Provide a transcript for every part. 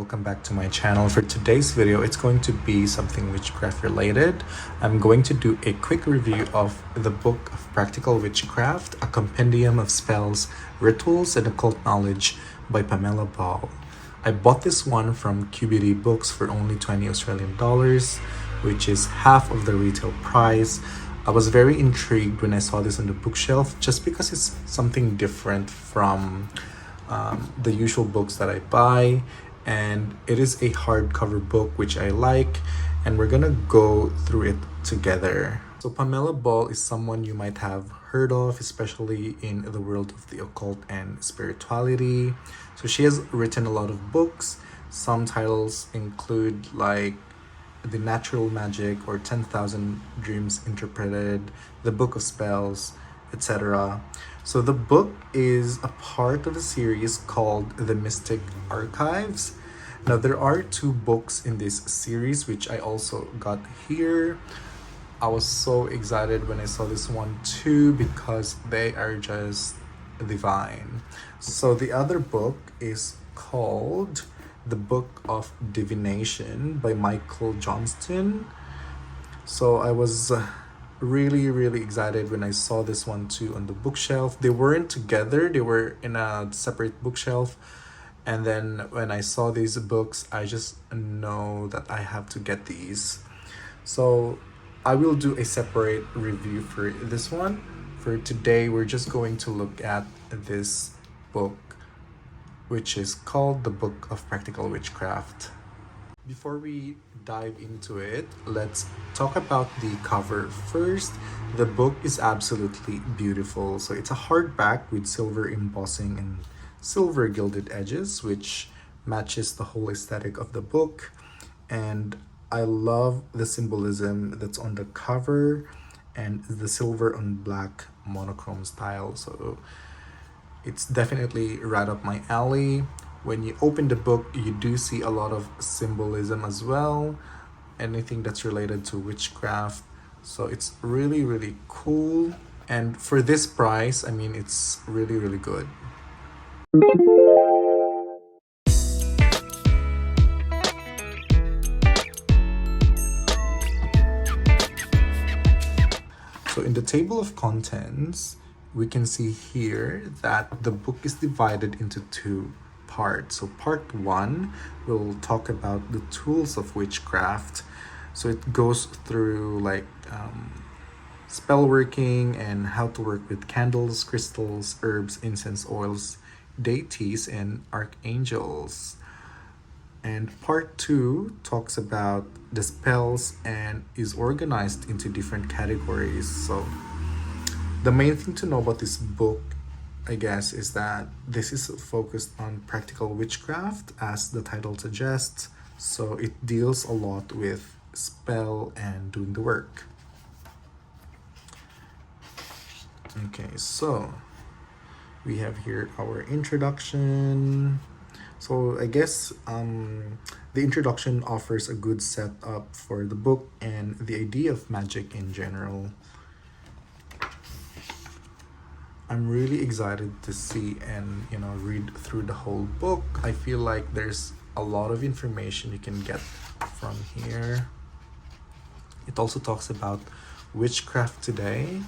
welcome back to my channel. For today's video, it's going to be something witchcraft related. I'm going to do a quick review of the book of Practical Witchcraft, a compendium of spells, rituals, and occult knowledge by Pamela. I bought this one from QBD Books for only 20 Australian dollars, which is half of the retail price. I was very intrigued when I saw this on the bookshelf just because it's something different from the usual books that I buy, and it is a hardcover book which I like, and we're gonna go through it together. So Pamela Ball is someone you might have heard of, especially in the world of the occult and spirituality. So she has written a lot of books. Some titles include like The Natural Magic or 10,000 Dreams Interpreted, The Book of Spells, etc. So the book is a part of a series called The Mystic Archives. Now there are two books in this series which I also got here. I was so excited when I saw this one too because they are just divine. So the other book is called The Book of Divination by Michael Johnston. So I was really excited when I saw this one too on the bookshelf. They weren't together, they were in a separate bookshelf, and then when I saw these books I just know that I have to get these. So I will do a separate review for this one. For today we're just going to look at this book, which is called The Book of Practical Witchcraft. Before we dive into it, let's talk about the cover first. The book is absolutely beautiful. So it's a hardback with silver embossing and silver gilded edges, which matches the whole aesthetic of the book. And I love the symbolism that's on the cover and the silver on black monochrome style. So it's definitely right up my alley. When you open the book, you do see a lot of symbolism as well, anything that's related to witchcraft. So it's really cool, and for this price, I mean, it's really good. So in the table of contents, we can see here that the book is divided into two parts. So part one will talk about the tools of witchcraft. So it goes through like spell working and how to work with candles, crystals, herbs, incense oils, deities, and archangels. And part two talks about the spells and is organized into different categories. So the main thing to know about this book, I guess, is that this is focused on practical witchcraft, as the title suggests. So it deals a lot with spell and doing the work. Okay, so we have here our introduction. So I guess the introduction offers a good setup for the book and the idea of magic in general. I'm really excited to see and read through the whole book. I feel like there's a lot of information you can get from here. It also talks about witchcraft today,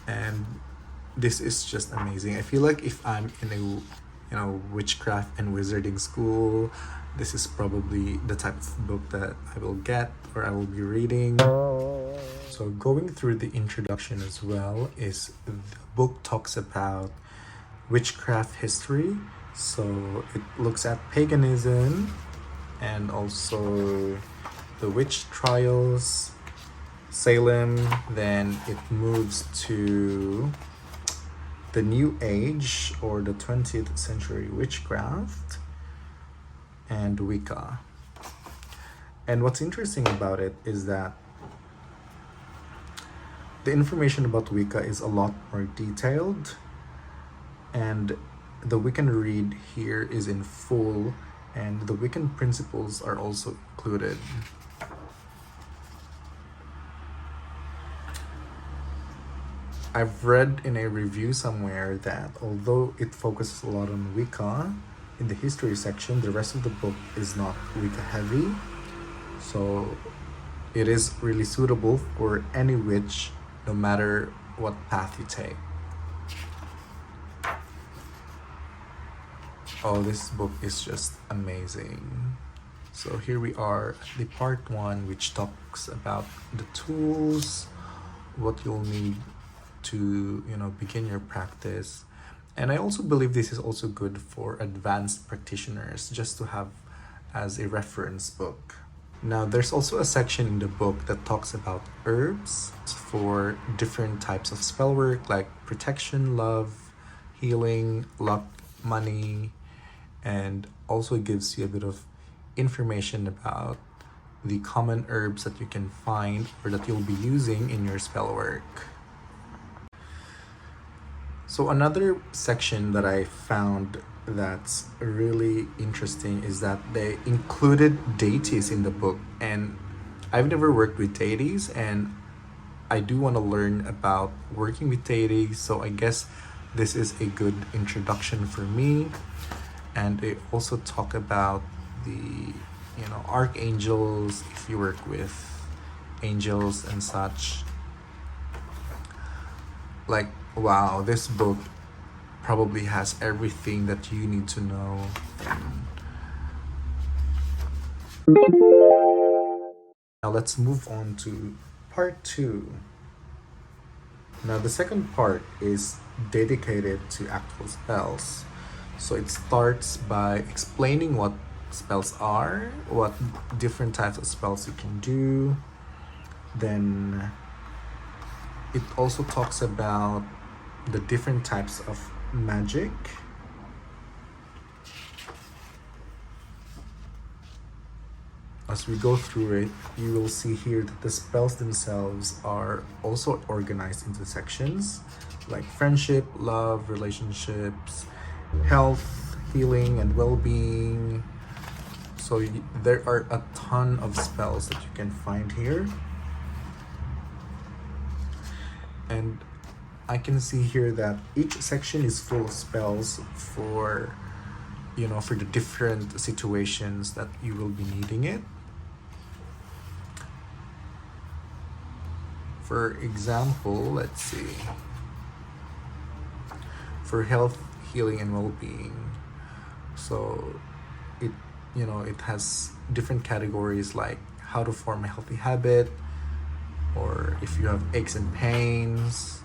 and this is just amazing. I feel like if I'm in a witchcraft and wizarding school, this is probably the type of book that I will get or I will be reading. So going through the introduction as well, is the book talks about witchcraft history. So it looks at paganism and also the witch trials, Salem. Then it moves to the New Age or the 20th century witchcraft and Wicca. And what's interesting about it is that the information about Wicca is a lot more detailed, and the Wiccan read here is in full, and the Wiccan principles are also included. I've read in a review somewhere that although it focuses a lot on Wicca, in the history section. The rest of the book is not Wicca heavy, so it is really suitable for any witch, no matter what path you take. Oh, this book is just amazing. So here we are at the part 1, which talks about the tools, what you'll need to, begin your practice. And I also believe this is also good for advanced practitioners, just to have as a reference book. Now, there's also a section in the book that talks about herbs for different types of spell work, like protection, love, healing, luck, money, and also gives you a bit of information about the common herbs that you can find or that you'll be using in your spell work. So another section that I found that's really interesting is that they included deities in the book, and I've never worked with deities, and I do want to learn about working with deities, so I guess this is a good introduction for me. And they also talk about the archangels, if you work with angels and such. Like, wow, this book probably has everything that you need to know. Now let's move on to part 2. Now the second part is dedicated to actual spells. So it starts by explaining what spells are, what different types of spells you can do. Then it also talks about the different types of magic. As we go through it, you will see here that the spells themselves are also organized into sections, like friendship, love, relationships, health, healing, and well-being. So there are a ton of spells that you can find here. And I can see here that each section is full of spells for the different situations that you will be needing it. For example, let's see. For health, healing, and well-being. So it has different categories, like how to form a healthy habit, or if you have aches and pains,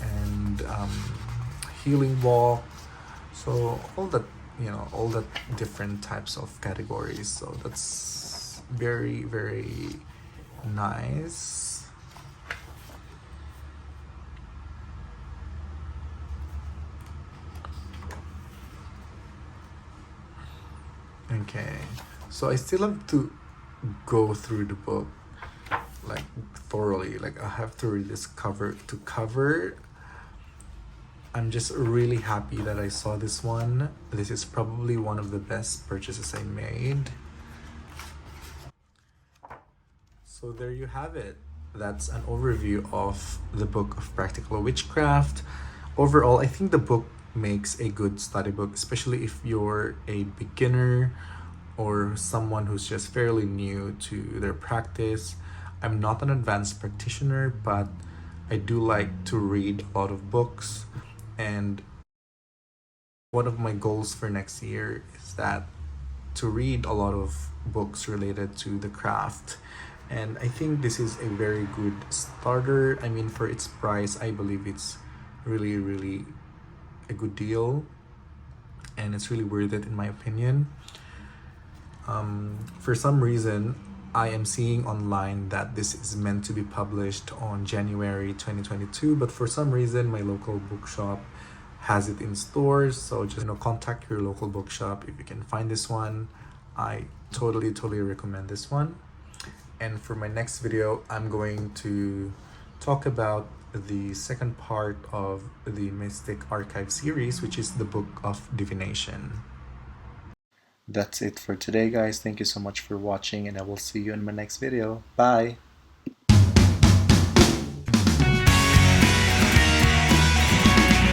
and healing walk. So all that different types of categories. So that's very, very nice. Okay, so I still have to go through the book like thoroughly. Like I have to read this cover to cover. I'm just really happy that I saw this one. This is probably one of the best purchases I made. So there you have it. That's an overview of the book of Practical Witchcraft. Overall, I think the book makes a good study book, especially if you're a beginner or someone who's just fairly new to their practice. I'm not an advanced practitioner, but I do like to read a lot of books, and one of my goals for next year is that to read a lot of books related to the craft. And I think this is a very good starter. I mean, for its price, I believe it's really, really a good deal, and it's really worth it in my opinion. For some reason, I am seeing online that this is meant to be published on January 2022, but for some reason my local bookshop has it in stores. So just contact your local bookshop if you can find this one. I totally recommend this one. And for my next video, I'm going to talk about the second part of the Mystic Archive series, which is the Book of Divination. That's it for today, guys. Thank you so much for watching, and I will see you in my next video. Bye!